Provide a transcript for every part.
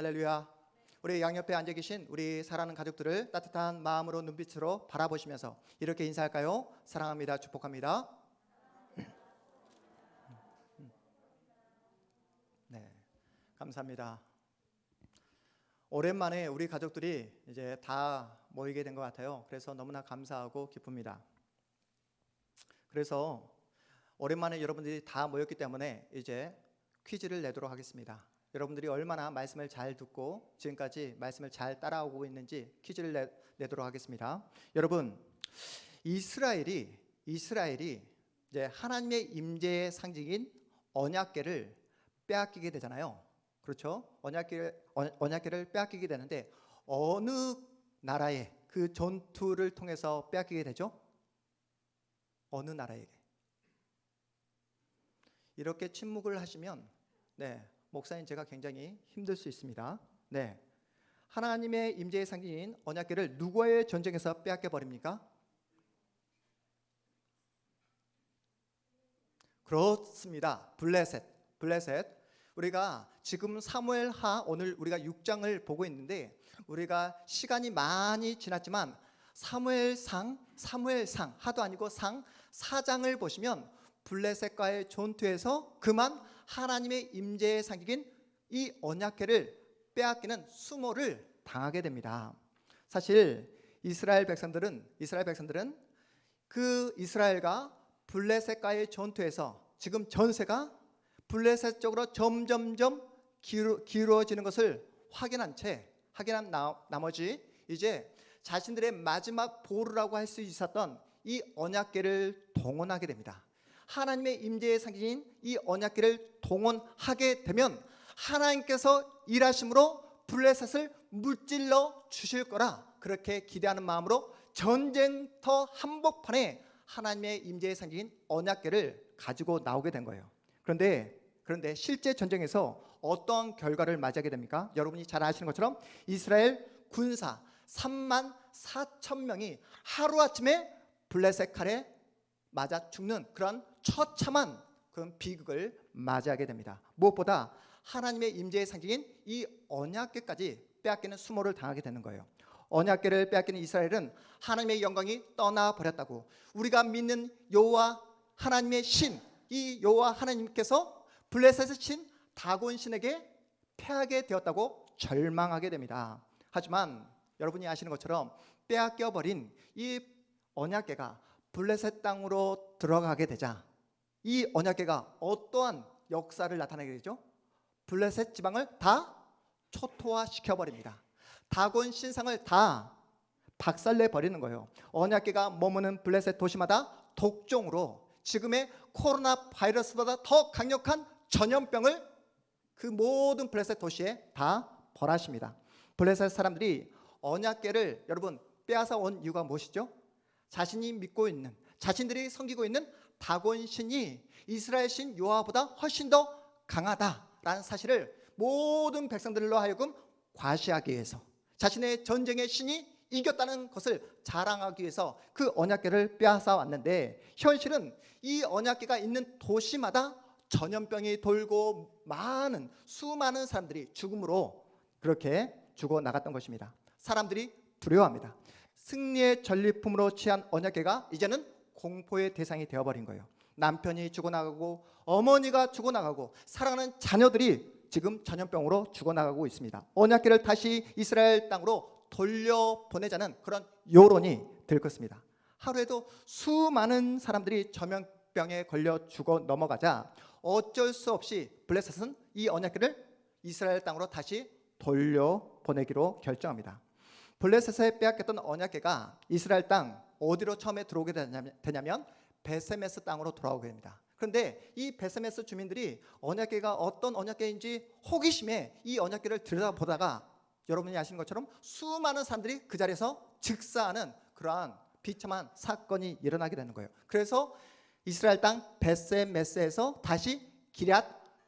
할렐루야. 우리 양옆에 앉아 계신 우리 사랑하는 가족들을 따뜻한 마음으로 눈빛으로 바라보시면서 이렇게 인사할까요? 사랑합니다. 축복합니다. 네, 감사합니다. 오랜만에 우리 가족들이 이제 다 모이게 된 것 같아요. 그래서 너무나 감사하고 기쁩니다. 그래서 오랜만에 여러분들이 다 모였기 때문에 이제 퀴즈를 내도록 하겠습니다. 여러분들이 얼마나 말씀을 잘 듣고 지금까지 말씀을 잘 따라오고 있는지 퀴즈를 내도록 하겠습니다. 여러분, 이스라엘이 이제 하나님의 임재의 상징인 언약궤를 빼앗기게 되잖아요. 그렇죠? 언약궤를 빼앗기게 되는데 어느 나라의 그 전투를 통해서 빼앗기게 되죠? 어느 나라에게? 이렇게 침묵을 하시면 목사님 제가 굉장히 힘들 수 있습니다. 하나님의 임재의 상징인 언약궤를 누구와의 전쟁에서 빼앗겨 버립니까? 그렇습니다. 블레셋. 우리가 지금 사무엘하 오늘 우리가 6장을 보고 있는데 우리가 시간이 많이 지났지만 사무엘상 하도 아니고 4장을 보시면 블레셋과의 전투에서 그만 하나님의 임재의 상징인 이 언약궤를 빼앗기는 수모를 당하게 됩니다. 사실 이스라엘 백성들은 그 이스라엘과 블레셋과의 전투에서 지금 전세가 블레셋 쪽으로 점점점 기울어지는 것을 확인한 나머지 이제 자신들의 마지막 보루라고 할 수 있었던 이 언약궤를 동원하게 됩니다. 하나님의 임재의 상징인 이 언약궤를 동원하게 되면 하나님께서 일하심으로 블레셋을 무찔러 주실 거라 그렇게 기대하는 마음으로 전쟁터 한복판에 하나님의 임재의 상징인 언약궤를 가지고 나오게 된 거예요. 그런데 실제 전쟁에서 어떤 결과를 맞이하게 됩니까? 여러분이 잘 아시는 것처럼 이스라엘 군사 34,000명이 하루아침에 블레셋 칼에 맞아 죽는 그런 처참한 그런 비극을 맞이하게 됩니다. 무엇보다 하나님의 임재의 상징인 이 언약궤까지 빼앗기는 수모를 당하게 되는 거예요. 언약궤를 빼앗기는 이스라엘은 하나님의 영광이 떠나버렸다고, 우리가 믿는 여호와 하나님의 신, 이 여호와 하나님께서 블레셋의 신 다곤 신에게 패하게 되었다고 절망하게 됩니다. 하지만 여러분이 아시는 것처럼 빼앗겨버린 이 언약궤가 블레셋 땅으로 들어가게 되자 이 언약궤가 어떠한 역사를 나타내게 되죠? 블레셋 지방을 다 초토화시켜버립니다. 다곤 신상을 다 박살내 버리는 거예요. 언약궤가 머무는 블레셋 도시마다 독종으로 지금의 코로나 바이러스보다 더 강력한 전염병을 그 모든 블레셋 도시에 다 벌하십니다. 블레셋 사람들이 언약궤를 여러분 빼앗아 온 이유가 무엇이죠? 자신이 믿고 있는, 자신들이 섬기고 있는 다곤 신이 이스라엘 신 여호와보다 훨씬 더 강하다라는 사실을 모든 백성들로 하여금 과시하기 위해서, 자신의 전쟁의 신이 이겼다는 것을 자랑하기 위해서 그 언약궤를 빼앗아 왔는데, 현실은 이 언약궤가 있는 도시마다 전염병이 돌고 수많은 사람들이 죽음으로 그렇게 죽어 나갔던 것입니다. 사람들이 두려워합니다. 승리의 전리품으로 취한 언약궤가 이제는 공포의 대상이 되어버린 거예요. 남편이 죽어나가고 어머니가 죽어나가고 사랑하는 자녀들이 지금 전염병으로 죽어나가고 있습니다. 언약궤를 다시 이스라엘 땅으로 돌려보내자는 그런 여론이 들끓습니다. 하루에도 수많은 사람들이 전염병에 걸려 죽어 넘어가자 어쩔 수 없이 블레셋은 이 언약궤를 이스라엘 땅으로 다시 돌려보내기로 결정합니다. 블레셋에 빼앗겼던 언약궤가 이스라엘 땅 어디로 처음에 들어오게 되냐면 베세메스 땅으로 돌아오게 됩니다. 그런데 이 베세메스 주민들이 언약궤가 어떤 언약궤인지 호기심에 이 언약궤를 들여다보다가 여러분이 아시는 것처럼 수많은 사람들이 그 자리에서 즉사하는 그러한 비참한 사건이 일어나게 되는 거예요. 그래서 이스라엘 땅 베세메스에서 다시 기럇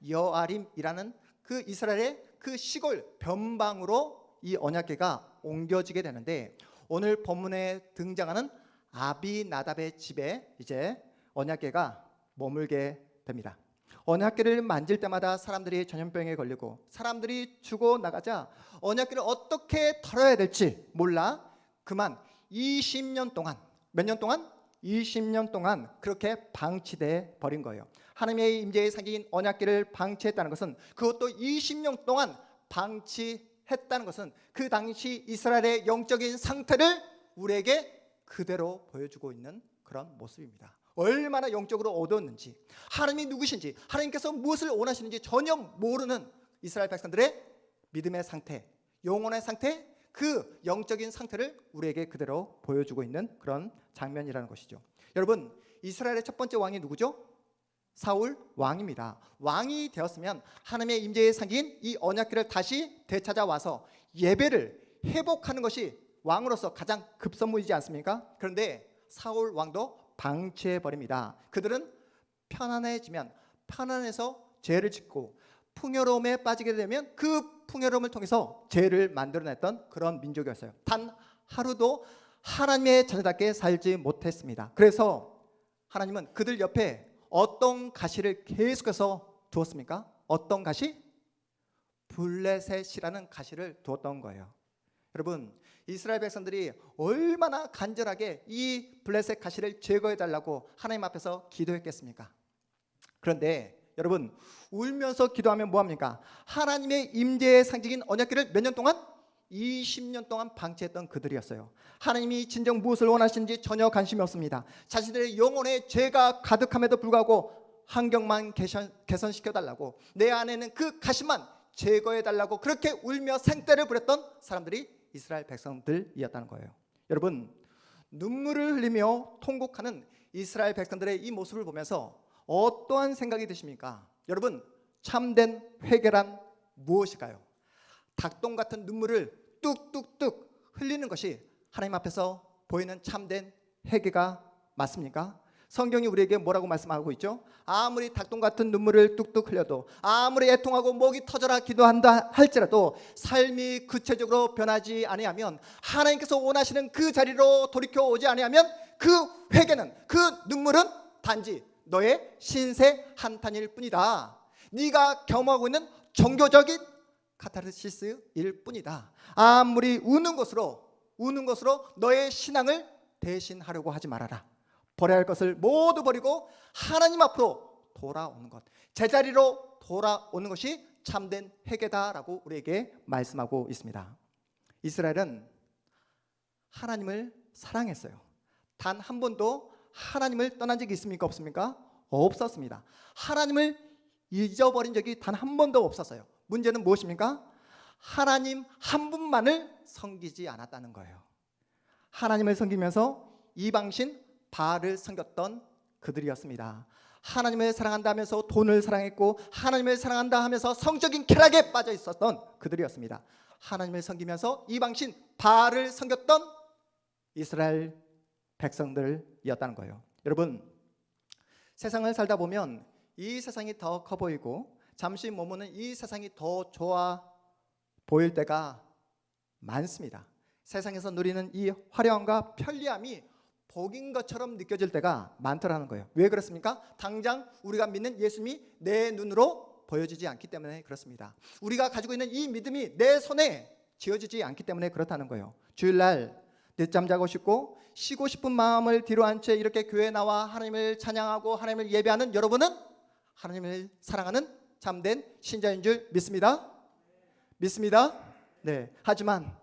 여아림이라는 그 이스라엘의 그 시골 변방으로 이 언약궤가 옮겨지게 되는데, 오늘 본문에 등장하는 아비나답의 집에 이제 언약궤가 머물게 됩니다. 언약궤를 만질 때마다 사람들이 전염병에 걸리고 사람들이 죽어 나가자 언약궤를 어떻게 털어야 될지 몰라 그만 20년 동안, 몇 년 동안? 20년 동안 그렇게 방치돼 버린 거예요. 하나님의 임재의 상징인 언약궤를 방치했다는 것은, 그것도 20년 동안 방치했다는 것은 그 당시 이스라엘의 영적인 상태를 우리에게 그대로 보여주고 있는 그런 모습입니다. 얼마나 영적으로 어두웠는지, 하나님이 누구신지, 하나님께서 무엇을 원하시는지 전혀 모르는 이스라엘 백성들의 믿음의 상태, 영혼의 상태, 그 영적인 상태를 우리에게 그대로 보여주고 있는 그런 장면이라는 것이죠. 여러분, 이스라엘의 첫 번째 왕이 누구죠? 사울 왕입니다. 왕이 되었으면 하나님의 임재의 상징인 이 언약궤를 다시 되찾아와서 예배를 회복하는 것이 왕으로서 가장 급선무이지 않습니까? 그런데 사울 왕도 방치해버립니다. 그들은 편안해지면 편안해서 죄를 짓고 풍요로움에 빠지게 되면 그 풍요로움을 통해서 죄를 만들어냈던 그런 민족이었어요. 단 하루도 하나님의 자녀답게 살지 못했습니다. 그래서 하나님은 그들 옆에 어떤 가시를 계속해서 두었습니까? 어떤 가시? 블레셋이라는 가시를 두었던 거예요. 여러분, 이스라엘 백성들이 얼마나 간절하게 이 블레셋 가시를 제거해달라고 하나님 앞에서 기도했겠습니까? 그런데 여러분, 울면서 기도하면 뭐합니까? 하나님의 임재의 상징인 언약궤를 몇 년 동안? 20년 동안 방치했던 그들이었어요. 하나님이 진정 무엇을 원하시는지 전혀 관심이 없습니다. 자신들의 영혼에 죄가 가득함에도 불구하고 환경만 개선시켜달라고, 내 안에는 그 가시만 제거해달라고 그렇게 울며 생떼를 부렸던 사람들이 이스라엘 백성들이었다는 거예요. 여러분, 눈물을 흘리며 통곡하는 이스라엘 백성들의 이 모습을 보면서 어떠한 생각이 드십니까? 여러분, 참된 회개란 무엇일까요? 닭똥 같은 눈물을 뚝뚝뚝 흘리는 것이 하나님 앞에서 보이는 참된 회개가 맞습니까? 성경이 우리에게 뭐라고 말씀하고 있죠? 아무리 닭똥 같은 눈물을 뚝뚝 흘려도, 아무리 애통하고 목이 터져라 기도한다 할지라도 삶이 구체적으로 변하지 아니하면, 하나님께서 원하시는 그 자리로 돌이켜 오지 아니하면 그 회개는, 그 눈물은 단지 너의 신세 한탄일 뿐이다. 네가 경험하고 있는 종교적인 카타르시스일 뿐이다. 아무리 우는 것으로 너의 신앙을 대신하려고 하지 말아라. 버려야 할 것을 모두 버리고 하나님 앞으로 돌아오는 것, 제자리로 돌아오는 것이 참된 회개다라고 우리에게 말씀하고 있습니다. 이스라엘은 하나님을 사랑했어요. 단 한 번도 하나님을 떠난 적이 있습니까? 없습니까? 없었습니다. 하나님을 잊어버린 적이 단 한 번도 없었어요. 문제는 무엇입니까? 하나님 한 분만을 섬기지 않았다는 거예요. 하나님을 섬기면서 이방신 바알을 섬겼던 그들이었습니다. 하나님을 사랑한다 하면서 돈을 사랑했고, 하나님을 사랑한다 하면서 성적인 쾌락에 빠져 있었던 그들이었습니다. 하나님을 섬기면서 이방신 바알을 섬겼던 이스라엘 백성들이었다는 거예요. 여러분, 세상을 살다 보면 이 세상이 더 커 보이고 잠시 머무는 이 세상이 더 좋아 보일 때가 많습니다. 세상에서 누리는 이 화려함과 편리함이 복인 것처럼 느껴질 때가 많더라는 거예요. 왜 그렇습니까? 당장 우리가 믿는 예수님이 내 눈으로 보여지지 않기 때문에 그렇습니다. 우리가 가지고 있는 이 믿음이 내 손에 쥐어지지 않기 때문에 그렇다는 거예요. 주일날 늦잠 자고 싶고 쉬고 싶은 마음을 뒤로 한 채 이렇게 교회에 나와 하나님을 찬양하고 하나님을 예배하는 여러분은 하나님을 사랑하는 참된 신자인 줄 믿습니다. 믿습니다. 네. 하지만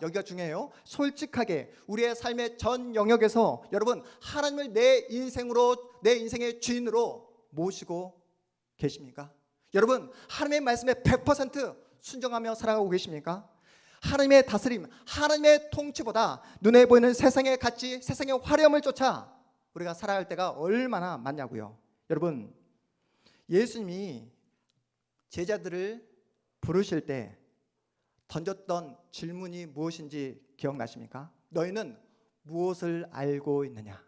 여기가 중요해요. 솔직하게 우리의 삶의 전 영역에서 여러분, 하나님을 내 인생의 주인으로 모시고 계십니까? 여러분, 하나님의 말씀에 100% 순종하며 살아가고 계십니까? 하나님의 다스림, 하나님의 통치보다 눈에 보이는 세상의 가치, 세상의 화려함을 쫓아 우리가 살아갈 때가 얼마나 많냐고요. 여러분, 예수님이 제자들을 부르실 때 던졌던 질문이 무엇인지 기억나십니까? 너희는 무엇을 알고 있느냐?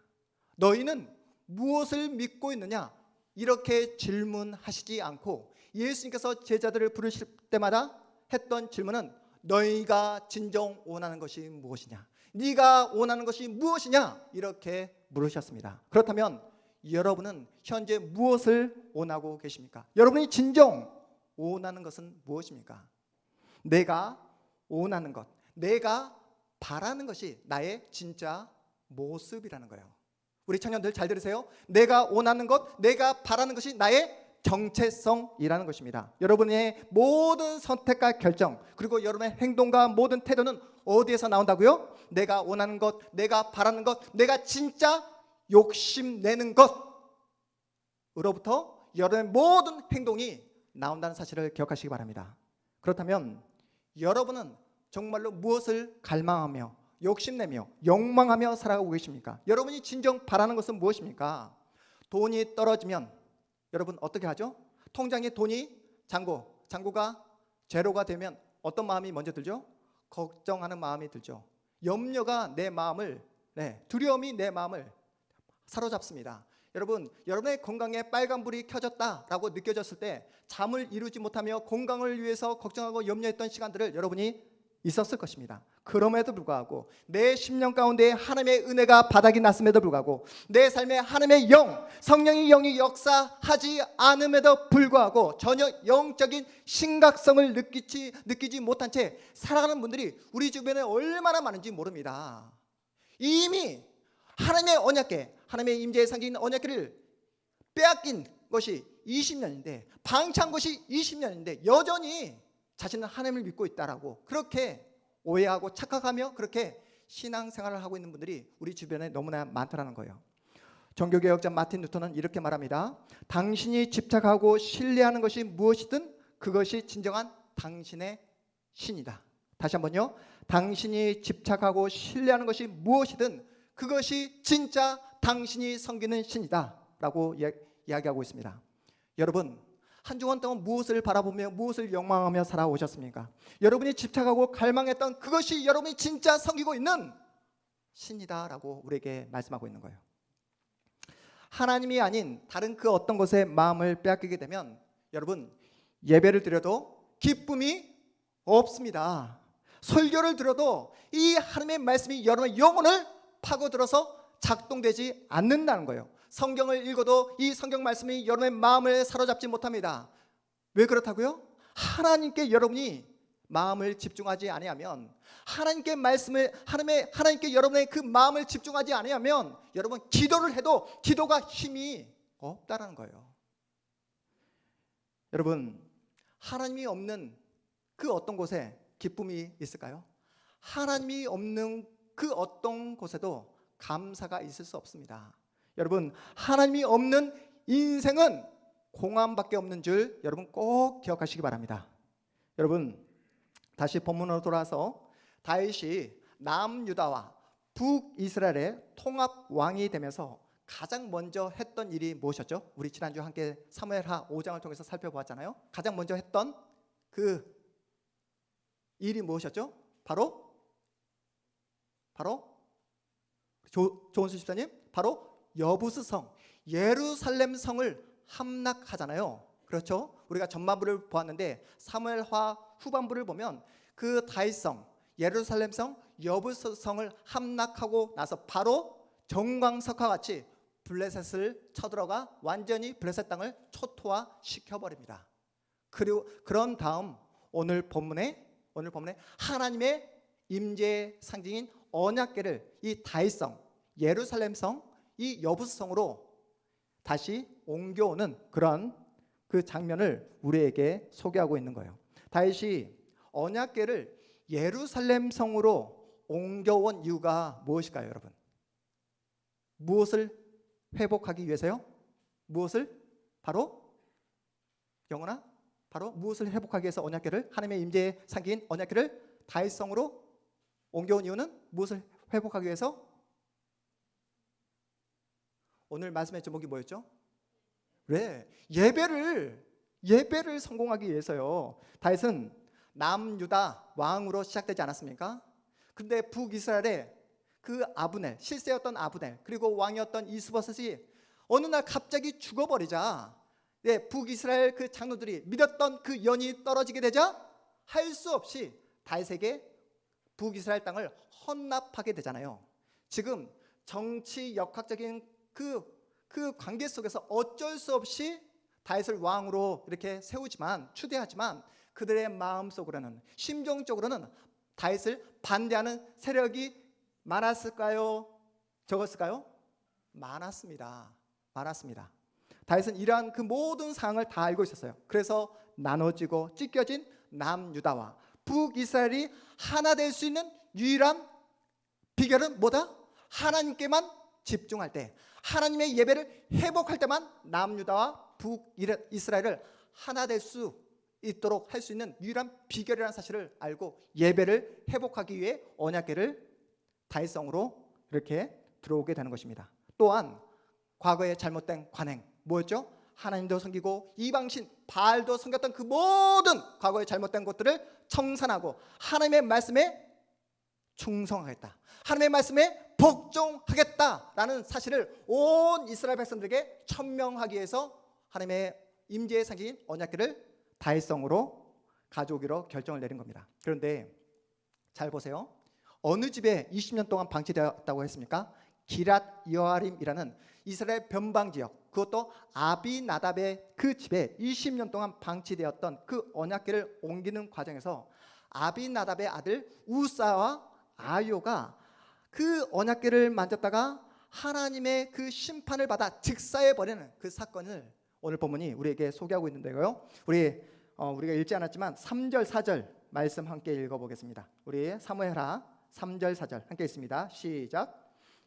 너희는 무엇을 믿고 있느냐? 이렇게 질문하시지 않고 예수님께서 제자들을 부르실 때마다 했던 질문은 너희가 진정 원하는 것이 무엇이냐? 네가 원하는 것이 무엇이냐? 이렇게 물으셨습니다. 그렇다면 여러분은 현재 무엇을 원하고 계십니까? 여러분이 진정 원하는 것은 무엇입니까? 내가 원하는 것, 내가 바라는 것이 나의 진짜 모습이라는 거예요. 우리 청년들 잘 들으세요. 내가 원하는 것, 내가 바라는 것이 나의 정체성이라는 것입니다. 여러분의 모든 선택과 결정, 그리고 여러분의 행동과 모든 태도는 어디에서 나온다고요? 내가 원하는 것, 내가 바라는 것, 내가 진짜 욕심내는 것으로부터 여러분의 모든 행동이 나온다는 사실을 기억하시기 바랍니다. 그렇다면 여러분은 정말로 무엇을 갈망하며 욕심내며 욕망하며 살아가고 계십니까? 여러분이 진정 바라는 것은 무엇입니까? 돈이 떨어지면 여러분 어떻게 하죠? 통장에 돈이 잔고가 제로가 되면 어떤 마음이 먼저 들죠? 걱정하는 마음이 들죠. 염려가 내 마음을, 두려움이 내 마음을 사로잡습니다. 여러분, 여러분의 건강에 빨간불이 켜졌다라고 느껴졌을 때 잠을 이루지 못하며 건강을 위해서 걱정하고 염려했던 시간들을 여러분이 있었을 것입니다. 그럼에도 불구하고 내 심령 가운데 하나님의 은혜가 바닥이 났음에도 불구하고 내 삶에 하나님의 성령의 영이 역사하지 않음에도 불구하고 전혀 영적인 심각성을 느끼지 못한 채 살아가는 분들이 우리 주변에 얼마나 많은지 모릅니다. 이미 하나님의 언약궤, 하나님의 임재의 상징인 언약궤를 빼앗긴 것이 20년인데, 방치한 것이 20년인데 여전히 자신은 하나님을 믿고 있다라고 그렇게 오해하고 착각하며 그렇게 신앙생활을 하고 있는 분들이 우리 주변에 너무나 많다라는 거예요. 종교개혁자 마틴 루터는 이렇게 말합니다. 당신이 집착하고 신뢰하는 것이 무엇이든 그것이 진정한 당신의 신이다. 다시 한번요. 당신이 집착하고 신뢰하는 것이 무엇이든 그것이 진짜 당신이 섬기는 신이다 라고 이야기하고 있습니다. 여러분, 한 주간 동안 무엇을 바라보며 무엇을 욕망하며 살아오셨습니까? 여러분이 집착하고 갈망했던 그것이 여러분이 진짜 섬기고 있는 신이다 라고 우리에게 말씀하고 있는 거예요. 하나님이 아닌 다른 그 어떤 것에 마음을 빼앗기게 되면 여러분, 예배를 드려도 기쁨이 없습니다. 설교를 들어도 이 하나님의 말씀이 여러분의 영혼을 파고들어서 작동되지 않는다는 거예요. 성경을 읽어도 이 성경 말씀이 여러분의 마음을 사로잡지 못합니다. 왜 그렇다고요? 하나님께 여러분이 마음을 집중하지 아니하면, 하나님께 여러분의 그 마음을 집중하지 아니하면 여러분 기도를 해도 기도가 힘이 없다라는 거예요. 여러분, 하나님이 없는 그 어떤 곳에 기쁨이 있을까요? 하나님이 없는 그 어떤 곳에도 감사가 있을 수 없습니다. 여러분, 하나님이 없는 인생은 공허함밖에 없는 줄 여러분 꼭 기억하시기 바랍니다. 여러분, 다시 본문으로 돌아와서 다윗이 남유다와 북이스라엘의 통합 왕이 되면서 가장 먼저 했던 일이 무엇이었죠? 우리 지난주 함께 사무엘하 5장을 통해서 살펴보았잖아요. 가장 먼저 했던 그 일이 무엇이었죠? 바로 조은수 집사님, 바로 여부스성, 예루살렘 성을 함락하잖아요. 그렇죠? 우리가 전반부를 보았는데 사무엘하 후반부를 보면 그 다윗성, 예루살렘성, 여부스성을 함락하고 나서 바로 정광석과 같이 블레셋을 쳐들어가 완전히 블레셋 땅을 초토화시켜버립니다. 그리고 그런 다음 오늘 본문에 하나님의 임재의 상징인 언약궤를 이 다윗성, 예루살렘성, 이 여부스성으로 다시 옮겨오는 그런 그 장면을 우리에게 소개하고 있는 거예요. 다윗이 언약궤를 예루살렘성으로 옮겨온 이유가 무엇일까요, 여러분? 무엇을 회복하기 위해서요? 무엇을? 바로 영혼아? 바로 무엇을 회복하기 위해서 언약궤를, 하나님의 임재의 상징인 언약궤를 다윗성으로 옮겨온 이유는 무엇을 회복하기 위해서? 오늘 말씀의 제목이 뭐였죠? 왜? 예배를 성공하기 위해서요. 다윗은 남유다 왕으로 시작되지 않았습니까? 근데 북이스라엘의 그 아브넬, 실세였던 아브넬, 그리고 왕이었던 이스보셋이 어느 날 갑자기 죽어버리자 북이스라엘 그 장로들이 믿었던 그 연이 떨어지게 되자 할 수 없이 다윗에게 북이스라엘 땅을 헌납하게 되잖아요. 지금 정치 역학적인 그 그 관계 속에서 어쩔 수 없이 다윗을 왕으로 이렇게 세우지만, 추대하지만 그들의 마음속으로는, 심정적으로는 다윗을 반대하는 세력이 많았을까요? 적었을까요? 많았습니다. 많았습니다. 다윗은 이러한 그 모든 상황을 다 알고 있었어요. 그래서 나눠지고 찢겨진 남유다와 북이스라엘이 하나 될 수 있는 유일한 비결은 뭐다? 하나님께만 집중할 때, 하나님의 예배를 회복할 때만 남유다와 북이스라엘을 하나 될 수 있도록 할 수 있는 유일한 비결이라는 사실을 알고 예배를 회복하기 위해 언약궤를 다윗성으로 이렇게 들어오게 되는 것입니다. 또한 과거의 잘못된 관행 뭐였죠? 하나님도 섬기고 이방신 바알도 섬겼던 그 모든 과거의 잘못된 것들을 청산하고 하나님의 말씀에 충성하겠다, 하나님의 말씀에 복종하겠다라는 사실을 온 이스라엘 백성들에게 천명하기 위해서 하나님의 임재의 상징인 언약궤를 다윗성으로 가져오기로 결정을 내린 겁니다. 그런데 잘 보세요. 어느 집에 20년 동안 방치되었다고 했습니까? 기랏 여아림이라는 이스라엘 변방 지역, 그것도 아비나답의 그 집에 20년 동안 방치되었던 그 언약궤를 옮기는 과정에서 아비나답의 아들 우사와 아요가 그 언약궤를 만졌다가 하나님의 그 심판을 받아 즉사해버리는 그 사건을 오늘 본문이 우리에게 소개하고 있는데요. 우리가 읽지 않았지만 3절 4절 말씀 함께 읽어보겠습니다. 우리 사무엘하 3절 4절 함께 있습니다. 시작.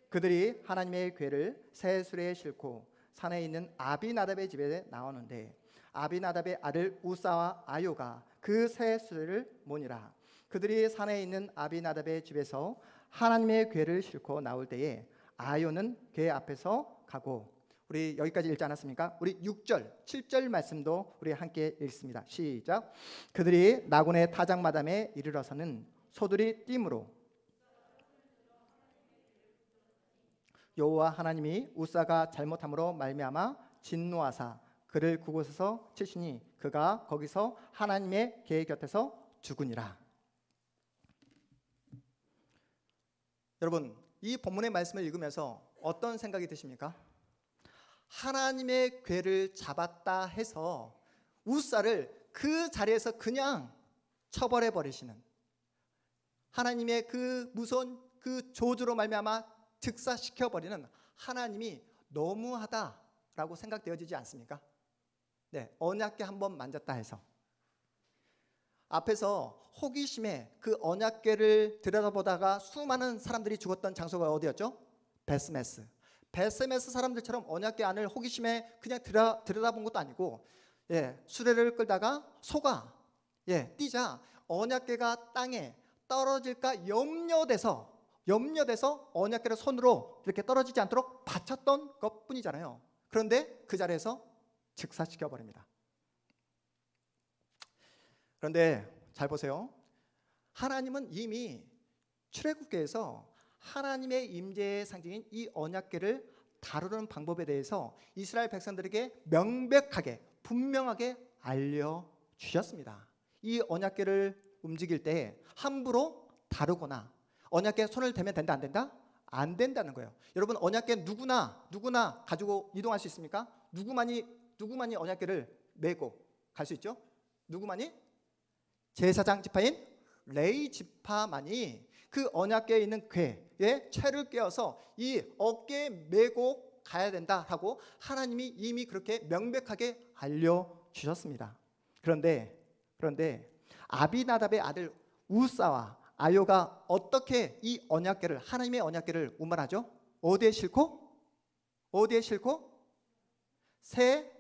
그들이 하나님의 궤를 새 수레에 싣고 산에 있는 아비나답의 집에 나오는데 아비나답의 아들 우사와 아요가 그 새 수레를 모니라. 그들이 산에 있는 아비나답의 집에서 하나님의 궤를 싣고 나올 때에 아요는 궤 앞에서 가고, 우리 여기까지 읽지 않았습니까? 우리 6절 7절 말씀도 우리 함께 읽습니다. 시작. 그들이 나곤의 타작마담에 이르러서는 소들이 띠므로 여호와 하나님이 우사가 잘못함으로 말미암아 진노하사 그를 그곳에서 치시니 그가 거기서 하나님의 궤 곁에서 죽으니라. 여러분, 이 본문의 말씀을 읽으면서 어떤 생각이 드십니까? 하나님의 궤를 잡았다 해서 우사를 그 자리에서 그냥 처벌해 버리시는, 하나님의 그 무서운 그 저주로 말미암아 즉사시켜 버리는 하나님이 너무하다라고 생각되어지지 않습니까? 네, 언약궤 한번 만졌다 해서 앞에서 호기심에 그 언약궤를 들여다보다가 수많은 사람들이 죽었던 장소가 어디였죠? 베스메스. 베스메스 사람들처럼 언약궤 안을 호기심에 그냥 들여다본 것도 아니고, 수레를 끌다가 소가 뛰자 언약궤가 땅에 떨어질까 염려돼서 언약궤를 손으로 이렇게 떨어지지 않도록 받쳤던 것뿐이잖아요. 그런데 그 자리에서 즉사시켜 버립니다. 그런데 잘 보세요. 하나님은 이미 출애굽기에서 하나님의 임재의 상징인 이 언약궤를 다루는 방법에 대해서 이스라엘 백성들에게 명백하게 분명하게 알려주셨습니다. 이 언약궤를 움직일 때 함부로 다루거나 언약궤에 손을 대면 된다 안 된다? 안 된다는 거예요. 여러분, 언약궤 누구나 가지고 이동할 수 있습니까? 누구만이 언약궤를 메고 갈 수 있죠? 누구만이? 제사장 지파인 레위 지파만이 그 언약궤에 있는 궤에 채를 꿰어서 이 어깨에 메고 가야 된다라고 하나님이 이미 그렇게 명백하게 알려주셨습니다. 그런데 아비나답의 아들 우사와 아요가 어떻게 이 언약궤를, 하나님의 언약궤를 운반하죠? 어디에 싣고? 새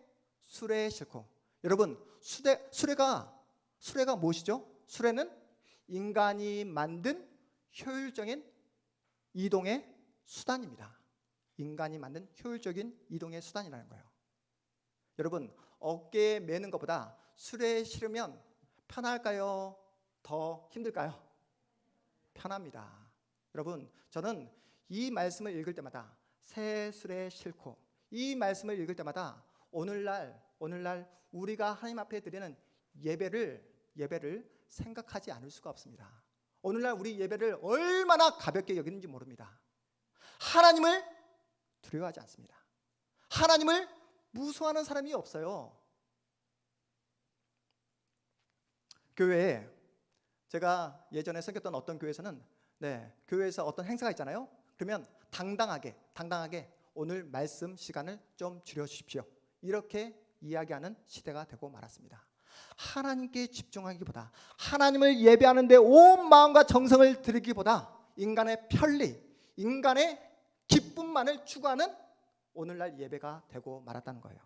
수레에 싣고. 여러분, 수레가 무엇이죠? 수레는 인간이 만든 효율적인 이동의 수단입니다. 인간이 만든 효율적인 이동의 수단이라는 거예요. 여러분, 어깨에 메는 것보다 수레에 실으면 편할까요? 더 힘들까요? 편합니다. 여러분, 저는 이 말씀을 읽을 때마다 새 수레에 싣고, 이 말씀을 읽을 때마다 오늘날 우리가 하나님 앞에 드리는 예배를 생각하지 않을 수가 없습니다. 오늘날 우리 예배를 얼마나 가볍게 여기는지 모릅니다. 하나님을 두려워하지 않습니다. 하나님을 무서워하는 사람이 없어요. 교회에 제가 예전에 섬겼던 어떤 교회에서는 교회에서 어떤 행사가 있잖아요. 그러면 당당하게 오늘 말씀 시간을 좀 줄여주십시오, 이렇게 이야기하는 시대가 되고 말았습니다. 하나님께 집중하기보다, 하나님을 예배하는 데 온 마음과 정성을 들이기보다 인간의 편리, 인간의 기쁨만을 추구하는 오늘날 예배가 되고 말았다는 거예요.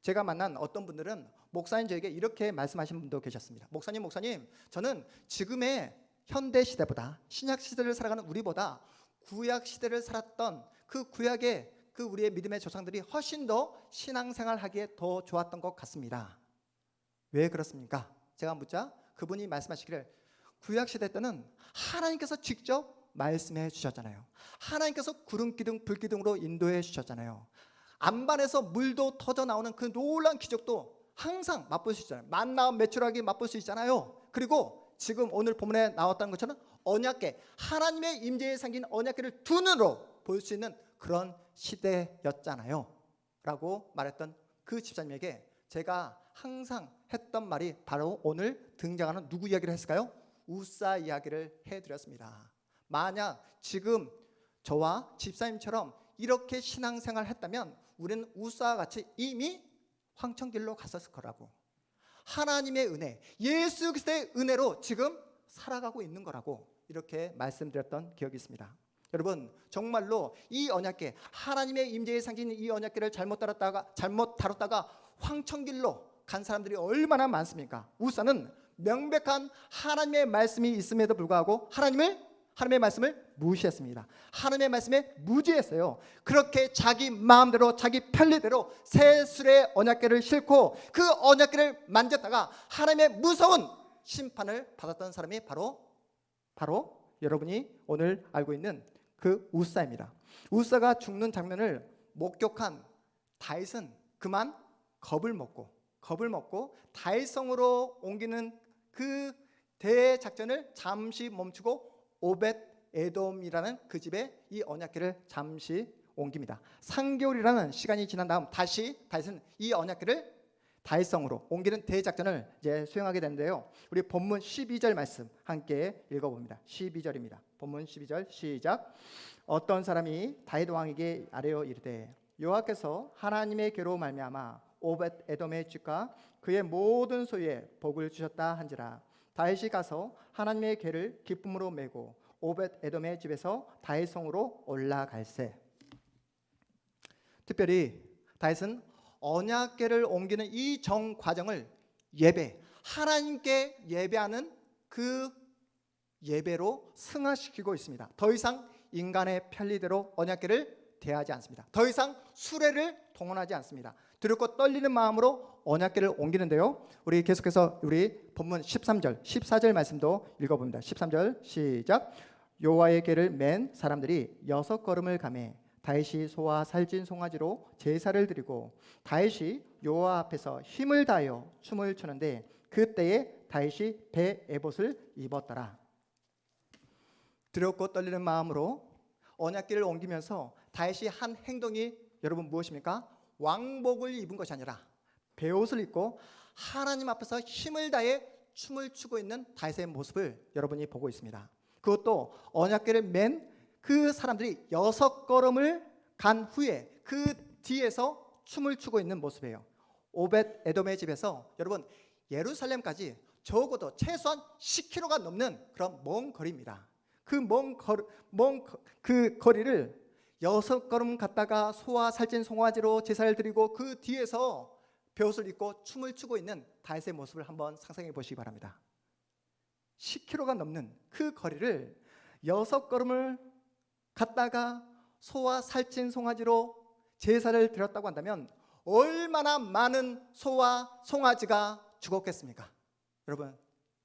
제가 만난 어떤 분들은 목사님 저에게 이렇게 말씀하신 분도 계셨습니다. 목사님, 저는 지금의 현대 시대보다, 신약 시대를 살아가는 우리보다 구약 시대를 살았던 그 구약의 그 우리의 믿음의 조상들이 훨씬 더 신앙생활하기에 더 좋았던 것 같습니다. 왜 그렇습니까? 제가 묻자 그분이 말씀하시기를, 구약 시대 때는 하나님께서 직접 말씀해 주셨잖아요. 하나님께서 구름 기둥 불 기둥으로 인도해 주셨잖아요. 안반에서 물도 터져 나오는 그 놀라운 기적도 항상 맛볼 수 있잖아요. 만나 메추라기 맛볼 수 있잖아요. 그리고 지금 오늘 본문에 나왔다는 것처럼 언약궤, 하나님의 임재에 생긴 언약궤를 두 눈으로 볼 수 있는 그런 시대였잖아요 라고 말했던 그 집사님에게 제가 항상 했던 말이 바로 오늘 등장하는 누구 이야기를 했을까요? 우사 이야기를 해드렸습니다. 만약 지금 저와 집사님처럼 이렇게 신앙생활을 했다면 우리는 우사와 같이 이미 황천길로 갔었을 거라고, 하나님의 은혜, 예수 그리스도의 은혜로 지금 살아가고 있는 거라고 이렇게 말씀드렸던 기억이 있습니다. 여러분, 정말로 이 언약궤, 하나님의 임재에 생긴 이 언약궤를 잘못 다뤘다가 황천길로 간 사람들이 얼마나 많습니까? 우사는 명백한 하나님의 말씀이 있음에도 불구하고 하나님의 말씀을 무시했습니다. 하나님의 말씀에 무지했어요. 그렇게 자기 마음대로 자기 편리대로 새 술의 언약궤를 싣고 그 언약궤를 만졌다가 하나님의 무서운 심판을 받았던 사람이 바로 여러분이 오늘 알고 있는 그 우사입니다. 우사가 죽는 장면을 목격한 다윗은 그만 겁을 먹고 다윗성으로 옮기는 그 대작전을 잠시 멈추고 오벳 에돔이라는 그 집에 이 언약궤를 잠시 옮깁니다. 3개월이라는 시간이 지난 다음 다시 다윗은 이 언약궤를 다윗성으로 옮기는 대작전을 이제 수행하게 되는데요. 우리 본문 12절 말씀 함께 읽어봅니다. 12절입니다. 본문 12절 시작. 어떤 사람이 다윗 왕에게 아뢰어 이르되 여호와께서 하나님의 궤로 말미암아 오벳 에돔의 집과 그의 모든 소유에 복을 주셨다 한지라. 다윗이 가서 하나님의 궤를 기쁨으로 메고 오벳 에돔의 집에서 다윗성으로 올라갈세. 특별히 다윗은 언약궤를 옮기는 이 정 과정을 하나님께 예배하는 그 예배로 승화시키고 있습니다. 더 이상 인간의 편리대로 언약궤를 대하지 않습니다. 더 이상 수레를 동원하지 않습니다. 두렵고 떨리는 마음으로 언약궤를 옮기는데요. 우리 계속해서 우리 본문 13절, 14절 말씀도 읽어봅니다. 13절 시작. 여호와의 궤를 맨 사람들이 6걸음을 가매 다윗이 소와 살찐 송아지로 제사를 드리고 다윗이 여호와 앞에서 힘을 다하여 춤을 추는데 그때에 다윗이 배 에봇을 입었더라. 두렵고 떨리는 마음으로 언약궤를 옮기면서 다윗이 한 행동이 여러분 무엇입니까? 왕복을 입은 것이 아니라 베옷을 입고 하나님 앞에서 힘을 다해 춤을 추고 있는 다윗의 모습을 여러분이 보고 있습니다. 그것도 언약궤를 맨 그 사람들이 6걸음을 간 후에 그 뒤에서 춤을 추고 있는 모습이에요. 오벳 에돔의 집에서 여러분 예루살렘까지 적어도 최소한 10km가 넘는 그런 먼 거리입니다. 그 거리를 6걸음 갔다가 소와 살찐 송아지로 제사를 드리고 그 뒤에서 베옷을 입고 춤을 추고 있는 다윗의 모습을 한번 상상해 보시기 바랍니다. 10km가 넘는 그 거리를 6걸음을 갔다가 소와 살찐 송아지로 제사를 드렸다고 한다면 얼마나 많은 소와 송아지가 죽었겠습니까? 여러분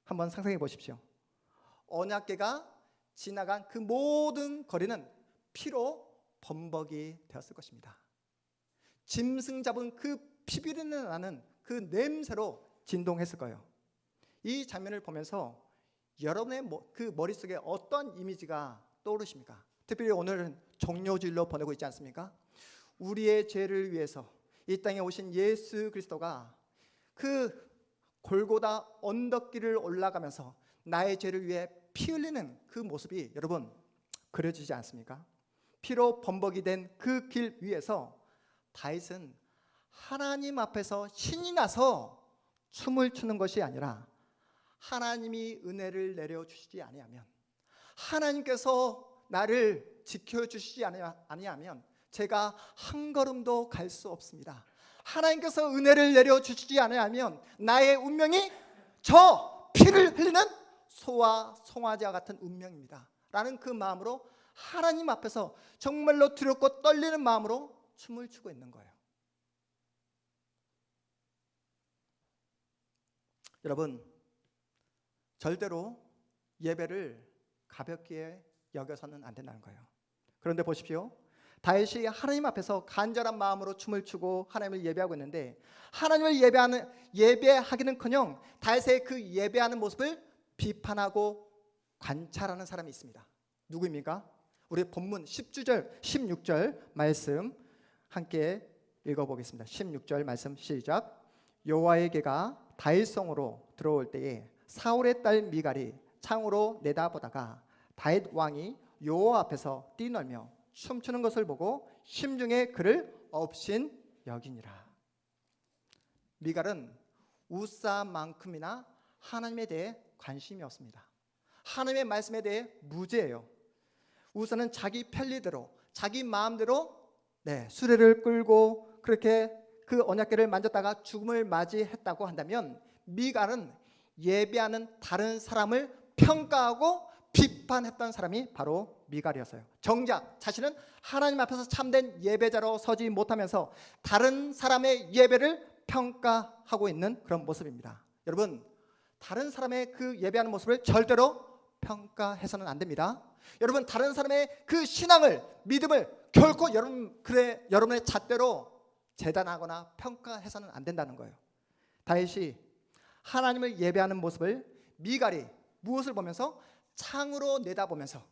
한번 상상해 보십시오. 언약궤가 지나간 그 모든 거리는 피로 범벅이 되었을 것입니다. 짐승 잡은 그 피비린내 나는 그 냄새로 진동했을 거예요. 이 장면을 보면서 여러분의 그 머릿속에 어떤 이미지가 떠오르십니까? 특별히 오늘은 종료주일로 보내고 있지 않습니까? 우리의 죄를 위해서 이 땅에 오신 예수 그리스도가 그 골고다 언덕길을 올라가면서 나의 죄를 위해 피 흘리는 그 모습이 여러분 그려지지 않습니까? 피로 범벅이 된 그 길 위에서 다윗은 하나님 앞에서 신이 나서 춤을 추는 것이 아니라 하나님이 은혜를 내려주시지 아니하면, 하나님께서 나를 지켜주시지 아니하면 제가 한 걸음도 갈 수 없습니다. 하나님께서 은혜를 내려주시지 아니하면 나의 운명이 저 피를 흘리는 소와 송아지와 같은 운명입니다 라는 그 마음으로 하나님 앞에서 정말로 두렵고 떨리는 마음으로 춤을 추고 있는 거예요. 여러분, 절대로 예배를 가볍게 여겨서는 안 된다는 거예요. 그런데 보십시오. 다윗이 하나님 앞에서 간절한 마음으로 춤을 추고 하나님을 예배하고 있는데, 하나님을 예배하기는커녕 다윗의 그 예배하는 모습을 비판하고 관찰하는 사람이 있습니다. 누구입니까? 우리 본문 16절 말씀 함께 읽어보겠습니다. 16절 말씀 시작. 여호와의 개가 다윗성으로 들어올 때에 사울의 딸 미갈이 창으로 내다보다가 다윗 왕이 여호와 앞에서 뛰놀며 춤추는 것을 보고 심중에 그를 업신 여기니라. 미갈은 우사만큼이나 하나님에 대해 관심이 없습니다. 하나님의 말씀에 대해 무죄예요. 우사는 자기 편리대로 자기 마음대로 수레를 끌고 그렇게 그 언약궤를 만졌다가 죽음을 맞이했다고 한다면, 미갈은 예배하는 다른 사람을 평가하고 비판했던 사람이 바로 미갈이었어요. 정작 자신은 하나님 앞에서 참된 예배자로 서지 못하면서 다른 사람의 예배를 평가하고 있는 그런 모습입니다. 여러분, 다른 사람의 그 예배하는 모습을 절대로 평가해서는 안 됩니다. 여러분, 다른 사람의 그 신앙을, 믿음을 결코 여러분의 잣대로 재단하거나 평가해서는 안 된다는 거예요. 다윗이 하나님을 예배하는 모습을 미갈이 무엇을 보면서? 창으로 내다보면서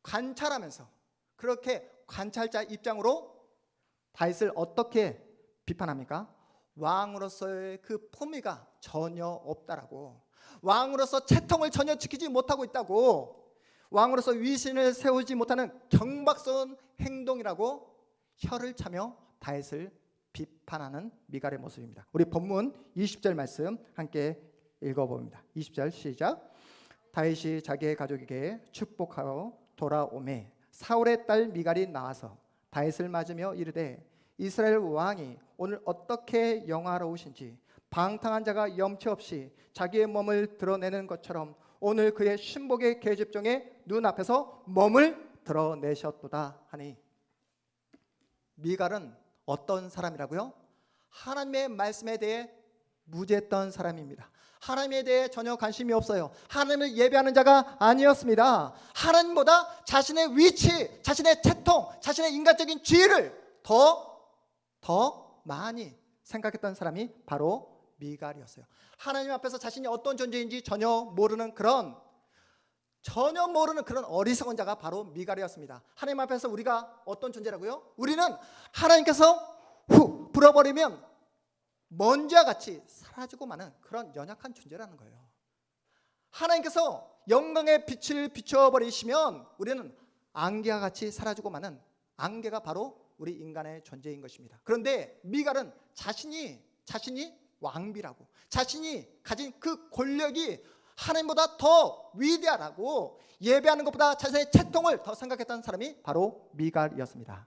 관찰하면서, 그렇게 관찰자 입장으로 다윗을 어떻게 비판합니까? 왕으로서의 그 품위가 전혀 없다라고, 왕으로서 채통을 전혀 지키지 못하고 있다고, 왕으로서 위신을 세우지 못하는 경박스러운 행동이라고 혀를 차며 다윗을 비판하는 미갈의 모습입니다. 우리 본문 20절 말씀 함께 읽어봅니다. 20절 시작. 다윗이 자기의 가족에게 축복하러 돌아오매 사울의 딸 미갈이 나와서 다윗을 맞으며 이르되, 이스라엘 왕이 오늘 어떻게 영화로우신지 방탕한 자가 염치 없이 자기의 몸을 드러내는 것처럼 오늘 그의 신복의 계집종의 눈앞에서 몸을 드러내셨도다 하니. 미갈은 어떤 사람이라고요? 하나님의 말씀에 대해 무죄했던 사람입니다. 하나님에 대해 전혀 관심이 없어요. 하나님을 예배하는 자가 아니었습니다. 하나님보다 자신의 위치, 자신의 채통, 자신의 인간적인 지위를 더 많이 생각했던 사람이 바로 미갈이었어요. 하나님 앞에서 자신이 어떤 존재인지 전혀 모르는 그런 어리석은 자가 바로 미갈이었습니다. 하나님 앞에서 우리가 어떤 존재라고요? 우리는 하나님께서 후 불어버리면 먼지와 같이 사라지고 마는 그런 연약한 존재라는 거예요. 하나님께서 영광의 빛을 비춰버리시면 우리는 안개와 같이 사라지고 마는, 안개가 바로 우리 인간의 존재인 것입니다. 그런데 미갈은 자신이 왕비라고, 자신이 가진 그 권력이 하나님보다 더 위대하다고 예배하는 것보다 자신의 채통을 더 생각했던 사람이 바로 미갈이었습니다.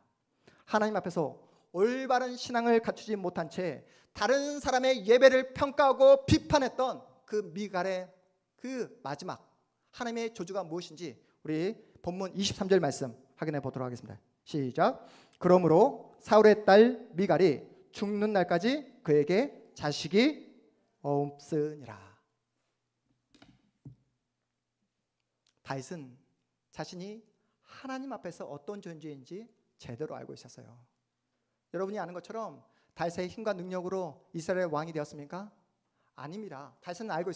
하나님 앞에서 올바른 신앙을 갖추지 못한 채 다른 사람의 예배를 평가하고 비판했던 그 미갈의 그 마지막 하나님의 저주가 무엇인지 우리 본문 23절 말씀 확인해 보도록 하겠습니다. 시작. 그러므로 사울의 딸 미갈이 죽는 날까지 그에게 자식이 없으니라. 다윗은 자신이 하나님 앞에서 어떤 존재인지 제대로 알고 있었어요. 여러분이 아는 것처럼 다윗의 힘과 능력으로 이스라엘 왕이 되었습니까? 아닙니다. 다윗은 알고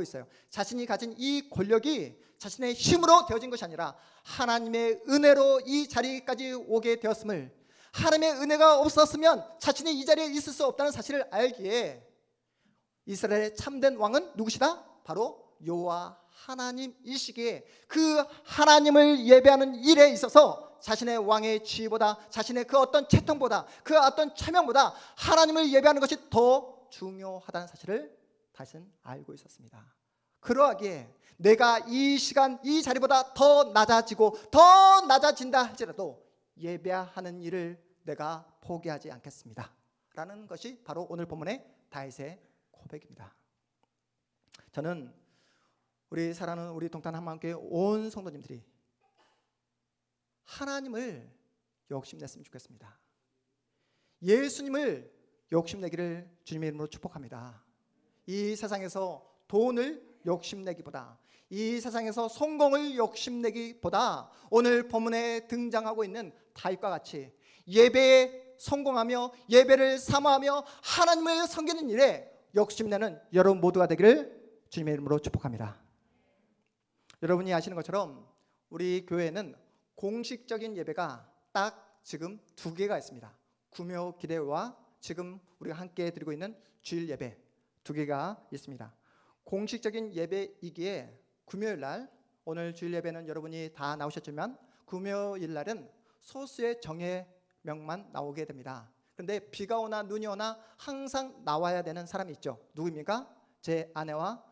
있어요. 자신이 가진 이 권력이 자신의 힘으로 되어진 것이 아니라 하나님의 은혜로 이 자리까지 오게 되었음을, 하나님의 은혜가 없었으면 자신이 이 자리에 있을 수 없다는 사실을 알기에 이스라엘의 참된 왕은 누구시다? 바로 여호와 하나님이시기에 그 하나님을 예배하는 일에 있어서 자신의 왕의 지위보다, 자신의 그 어떤 채통보다, 그 어떤 체면보다 하나님을 예배하는 것이 더 중요하다는 사실을 다시는 알고 있었습니다. 그러하기에 내가 이 시간 이 자리보다 더 낮아지고 더 낮아진다 할지라도 예배하는 일을 내가 포기하지 않겠습니다 라는 것이 바로 오늘 본문의 다윗의 고백입니다. 저는 우리 사랑하는 우리 동탄 한마음교회 온 성도님들이 하나님을 욕심냈으면 좋겠습니다. 예수님을 욕심내기를 주님의 이름으로 축복합니다. 이 세상에서 돈을 욕심내기보다, 이 세상에서 성공을 욕심내기보다 오늘 본문에 등장하고 있는 다윗과 같이 예배에 성공하며 예배를 사모하며 하나님을 섬기는 일에 욕심내는 여러분 모두가 되기를 주님의 이름으로 축복합니다. 여러분이 아시는 것처럼 우리 교회는 공식적인 예배가 딱 지금 두 개가 있습니다. 구묘 기대와 지금 우리가 함께 드리고 있는 주일 예배 두 개가 있습니다. 공식적인 예배이기에 금요일 날, 오늘 주일 예배는 여러분이 다 나오셨지만 금요일 날은 소수의 정예명만 나오게 됩니다. 그런데 비가 오나 눈이 오나 항상 나와야 되는 사람이 있죠. 누구입니까? 제 아내와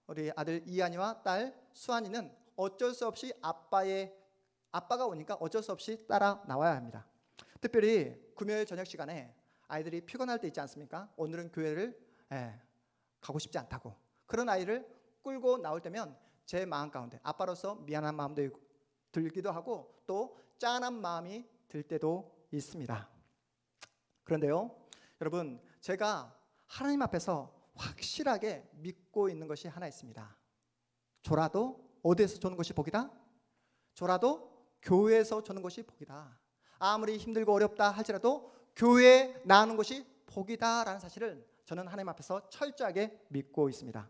우리 아들 이한이와 딸 수환이는 어쩔 수 없이 아빠가 오니까 어쩔 수 없이 따라 나와야 합니다. 특별히 금요일 저녁 시간에 아이들이 피곤할 때 있지 않습니까? 오늘은 교회를 가고 싶지 않다고, 그런 아이를 끌고 나올 때면 제 마음 가운데 아빠로서 미안한 마음도 들기도 하고 또 짠한 마음이 들 때도 있습니다. 그런데요, 여러분, 제가 하나님 앞에서 확실하게 믿고 있는 것이 하나 있습니다. 졸아도 어디에서 조는 것이 복이다? 졸아도 교회에서 조는 것이 복이다. 아무리 힘들고 어렵다 할지라도 교회에 나오는 것이 복이다라는 사실을 저는 하나님 앞에서 철저하게 믿고 있습니다.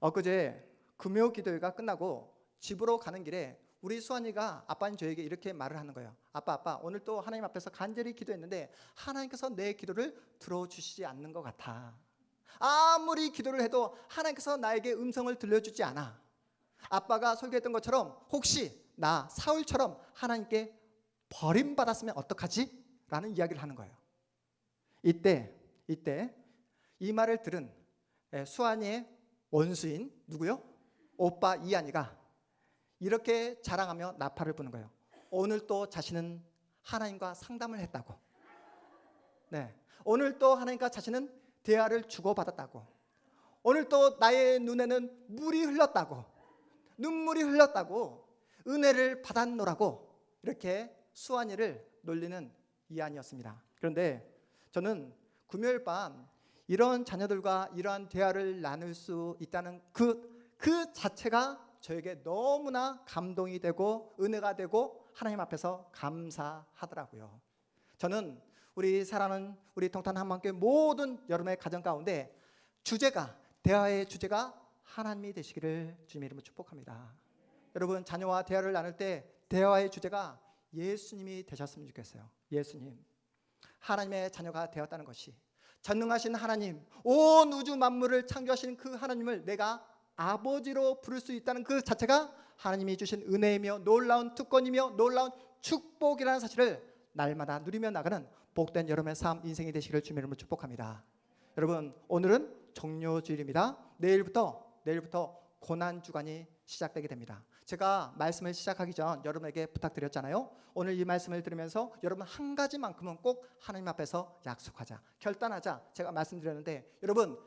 엊그제 금요 기도회가 끝나고 집으로 가는 길에 우리 수환이가 아빠는 저에게 이렇게 말을 하는 거예요. 아빠 오늘 또 하나님 앞에서 간절히 기도했는데 하나님께서 내 기도를 들어주시지 않는 것 같아. 아무리 기도를 해도 하나님께서 나에게 음성을 들려주지 않아. 아빠가 설교했던 것처럼 혹시 나 사울처럼 하나님께 버림받았으면 어떡하지? 라는 이야기를 하는 거예요. 이때 이 말을 들은 수환이의 원수인 누구요? 오빠 이한이가 이렇게 자랑하며 나팔을 부는 거예요. 오늘 또 자신은 하나님과 상담을 했다고. 오늘 또 하나님과 자신은 대화를 주고받았다고. 오늘 또 나의 눈에는 물이 흘렀다고, 눈물이 흘렀다고, 은혜를 받았노라고 이렇게 수환이를 놀리는 이한이었습니다. 그런데 저는 금요일 밤 이런 자녀들과 이러한 대화를 나눌 수 있다는 그 자체가 저에게 너무나 감동이 되고 은혜가 되고 하나님 앞에서 감사하더라고요. 저는 우리 사랑하는 우리 동탄 한마음교회 모든 여러분의 가정 가운데 대화의 주제가 하나님이 되시기를 주님의 이름으로 축복합니다. 여러분, 자녀와 대화를 나눌 때 대화의 주제가 예수님이 되셨으면 좋겠어요. 예수님, 하나님의 자녀가 되었다는 것이, 전능하신 하나님, 온 우주 만물을 창조하신 그 하나님을 내가 아버지로 부를 수 있다는 그 자체가 하나님이 주신 은혜이며 놀라운 특권이며 놀라운 축복이라는 사실을 날마다 누리며 나가는 복된 여러분의 삶 인생이 되시기를 주님의 이름으로 축복합니다. 여러분, 오늘은 종료주일입니다. 내일부터 고난주간이 시작되게 됩니다. 제가 말씀을 시작하기 전 여러분에게 부탁드렸잖아요. 오늘 이 말씀을 들으면서 여러분 한 가지만큼은 꼭 하나님 앞에서 약속하자, 결단하자 제가 말씀드렸는데, 여러분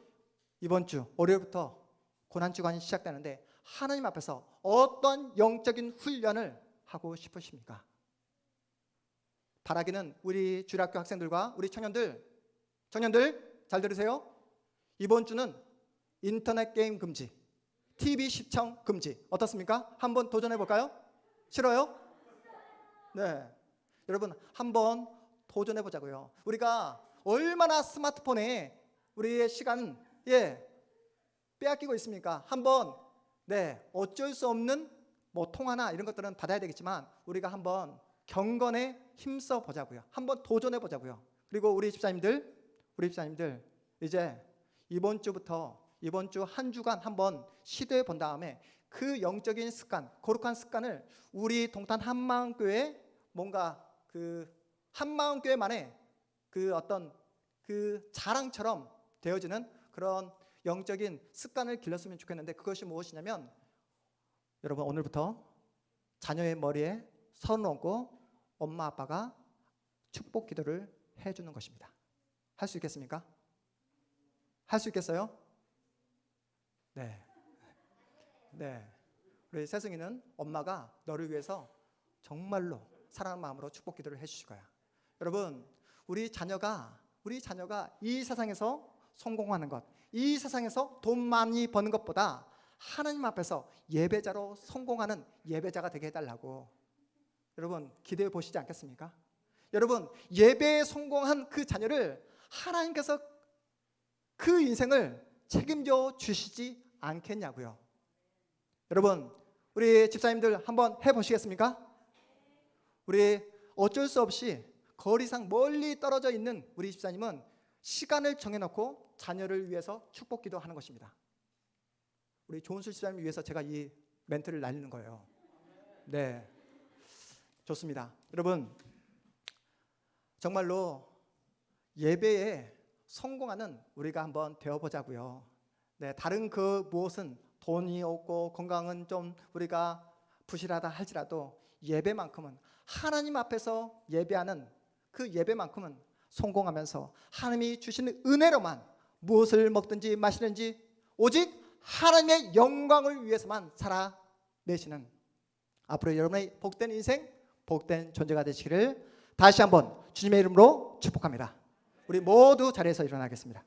이번 주 월요일부터 고난주간이 시작되는데 하나님 앞에서 어떤 영적인 훈련을 하고 싶으십니까? 바라기는 우리 주일학교 학생들과 우리 청년들 잘 들으세요. 이번 주는 인터넷 게임 금지, TV 시청 금지. 어떻습니까? 한번 도전해 볼까요? 싫어요? 네, 여러분 한번 도전해 보자고요. 우리가 얼마나 스마트폰에 우리의 시간 빼앗기고 있습니까? 한번 어쩔 수 없는 통화나 이런 것들은 받아야 되겠지만 우리가 한번 경건에 힘써 보자고요. 한번 도전해 보자고요. 그리고 우리 집사님들 이제 이번 주 한 주간 한번 시도해 본 다음에 그 영적인 습관, 거룩한 습관을 우리 동탄 한마음교회 뭔가 그 한마음교회만의 그 어떤 그 자랑처럼 되어지는 그런 영적인 습관을 길렀으면 좋겠는데, 그것이 무엇이냐면 여러분, 오늘부터 자녀의 머리에 손을 얹고 엄마 아빠가 축복 기도를 해주는 것입니다. 할 수 있겠습니까? 할 수 있겠어요? 네. 우리 세승이는 엄마가 너를 위해서 정말로 사랑하는 마음으로 축복 기도를 해주실 거야. 여러분, 우리 자녀가 이 세상에서 성공하는 것, 이 세상에서 돈 많이 버는 것보다 하나님 앞에서 예배자로 성공하는 예배자가 되게 해달라고 여러분 기대해 보시지 않겠습니까? 여러분, 예배에 성공한 그 자녀를 하나님께서 그 인생을 책임져 주시지 않겠냐고요. 여러분, 우리 집사님들 한번 해보시겠습니까? 우리 어쩔 수 없이 거리상 멀리 떨어져 있는 우리 집사님은 시간을 정해놓고 자녀를 위해서 축복 기도하는 것입니다. 우리 조은수 집사님을 위해서 제가 이 멘트를 날리는 거예요. 네, 좋습니다. 여러분, 정말로 예배에 성공하는 우리가 한번 되어보자고요. 네, 다른 그 무엇은 돈이 없고 건강은 좀 우리가 부실하다 할지라도 예배만큼은, 하나님 앞에서 예배하는 그 예배만큼은 성공하면서 하나님이 주시는 은혜로만 무엇을 먹든지 마시든지 오직 하나님의 영광을 위해서만 살아내시는 앞으로 여러분의 복된 인생, 복된 존재가 되시기를 다시 한번 주님의 이름으로 축복합니다. 우리 모두 자리에서 일어나겠습니다.